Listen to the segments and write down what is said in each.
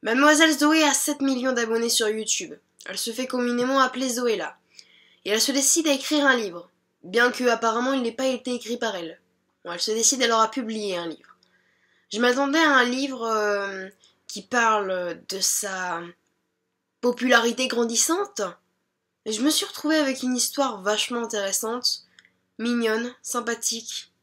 Mademoiselle Zoé a 7 millions d'abonnés sur YouTube. Elle se fait communément appeler Zoéla. Et elle se décide à écrire un livre, bien que apparemment il n'ait pas été écrit par elle. Bon, elle se décide alors à publier un livre. Je m'attendais à un livre qui parle de sa popularité grandissante. Et je me suis retrouvée avec une histoire vachement intéressante, mignonne, sympathique,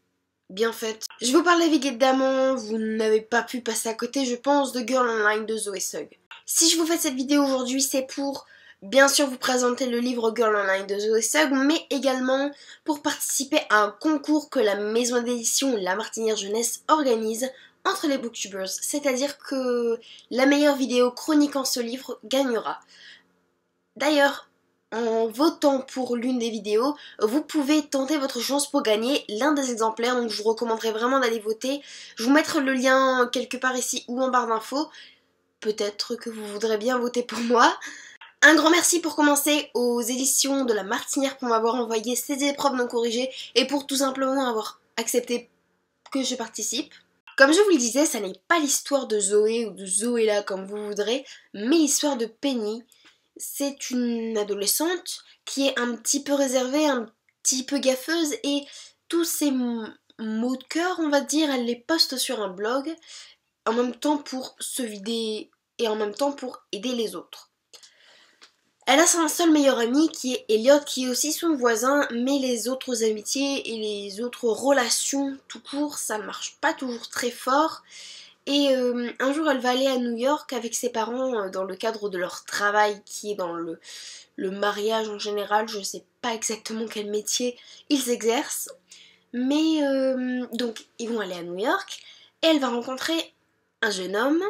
bien faite. Je vous parle évidemment, vous n'avez pas pu passer à côté, je pense, de Girl Online de Zoé Sugg. Si je vous fais cette vidéo aujourd'hui, c'est pour bien sûr vous présenter le livre Girl Online de Zoé Sugg, mais également pour participer à un concours que la maison d'édition La Martinière Jeunesse organise entre les booktubers, c'est-à-dire que la meilleure vidéo chroniquant ce livre gagnera. D'ailleurs, en votant pour l'une des vidéos, vous pouvez tenter votre chance pour gagner l'un des exemplaires, donc je vous recommanderais vraiment d'aller voter. Je vous mettrai le lien quelque part ici ou en barre d'infos. Peut-être que vous voudrez bien voter pour moi. Un grand merci pour commencer aux éditions de La Martinière pour m'avoir envoyé ces épreuves non corrigées et pour tout simplement avoir accepté que je participe. Comme je vous le disais, ça n'est pas l'histoire de Zoé ou de Zoéla comme vous voudrez, mais l'histoire de Penny. C'est une adolescente qui est un petit peu réservée, un petit peu gaffeuse et tous ses mots de cœur, on va dire, elle les poste sur un blog en même temps pour se vider et en même temps pour aider les autres. Elle a son seul meilleur ami qui est Elliot, qui est aussi son voisin, mais les autres amitiés et les autres relations tout court, ça ne marche pas toujours très fort. Et un jour, elle va aller à New York avec ses parents dans le cadre de leur travail qui est dans le mariage en général. Je ne sais pas exactement quel métier ils exercent. Mais donc, ils vont aller à New York et elle va rencontrer un jeune homme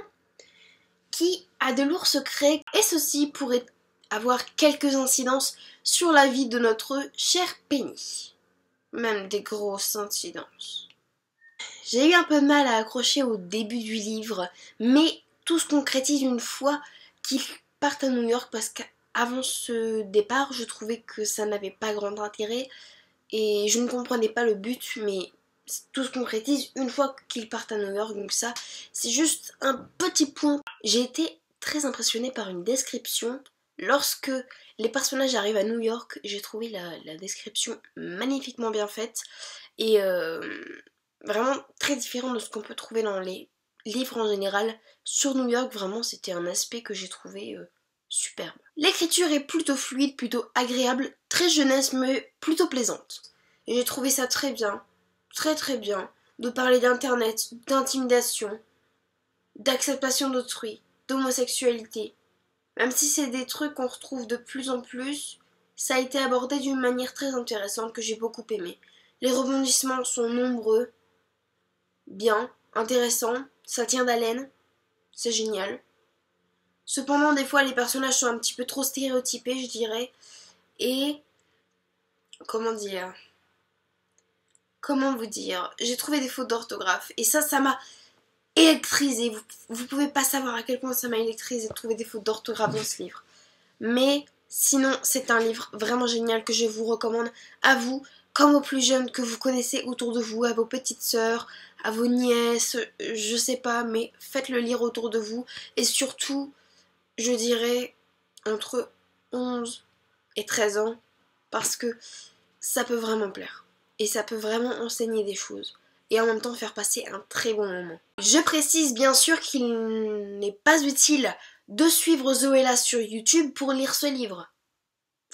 qui a de lourds secrets. Et ceci pourrait avoir quelques incidences sur la vie de notre chère Penny. Même des grosses incidences. J'ai eu un peu de mal à accrocher au début du livre, mais tout se concrétise une fois qu'ils partent à New York parce qu'avant ce départ, je trouvais que ça n'avait pas grand intérêt et je ne comprenais pas le but, mais tout se concrétise une fois qu'ils partent à New York, donc ça, c'est juste un petit point. J'ai été très impressionnée par une description. Lorsque les personnages arrivent à New York, j'ai trouvé la description magnifiquement bien faite et vraiment très différent de ce qu'on peut trouver dans les livres en général. Sur New York, vraiment, c'était un aspect que j'ai trouvé superbe. L'écriture est plutôt fluide, plutôt agréable, très jeunesse, mais plutôt plaisante. Et j'ai trouvé ça très bien, très bien, de parler d'internet, d'intimidation, d'acceptation d'autrui, d'homosexualité. Même si c'est des trucs qu'on retrouve de plus en plus, ça a été abordé d'une manière très intéressante que j'ai beaucoup aimé. Les rebondissements sont nombreux, bien, intéressant, ça tient d'haleine, c'est génial. Cependant, des fois, les personnages sont un petit peu trop stéréotypés, je dirais. Et, comment vous dire, j'ai trouvé des fautes d'orthographe. Et ça m'a électrisée. Vous pouvez pas savoir à quel point ça m'a électrisée de trouver des fautes d'orthographe dans ce livre. Mais, sinon, c'est un livre vraiment génial que je vous recommande à vous, comme aux plus jeunes que vous connaissez autour de vous, à vos petites sœurs, à vos nièces, je sais pas, mais faites-le lire autour de vous. Et surtout, je dirais entre 11 et 13 ans, parce que ça peut vraiment plaire. Et ça peut vraiment enseigner des choses. Et en même temps faire passer un très bon moment. Je précise bien sûr qu'il n'est pas utile de suivre Zoéla sur YouTube pour lire ce livre.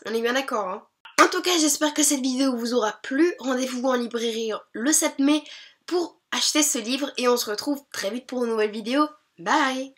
On est bien d'accord, hein? En tout cas, j'espère que cette vidéo vous aura plu. Rendez-vous en librairie le 7 mai pour acheter ce livre et on se retrouve très vite pour une nouvelle vidéo. Bye!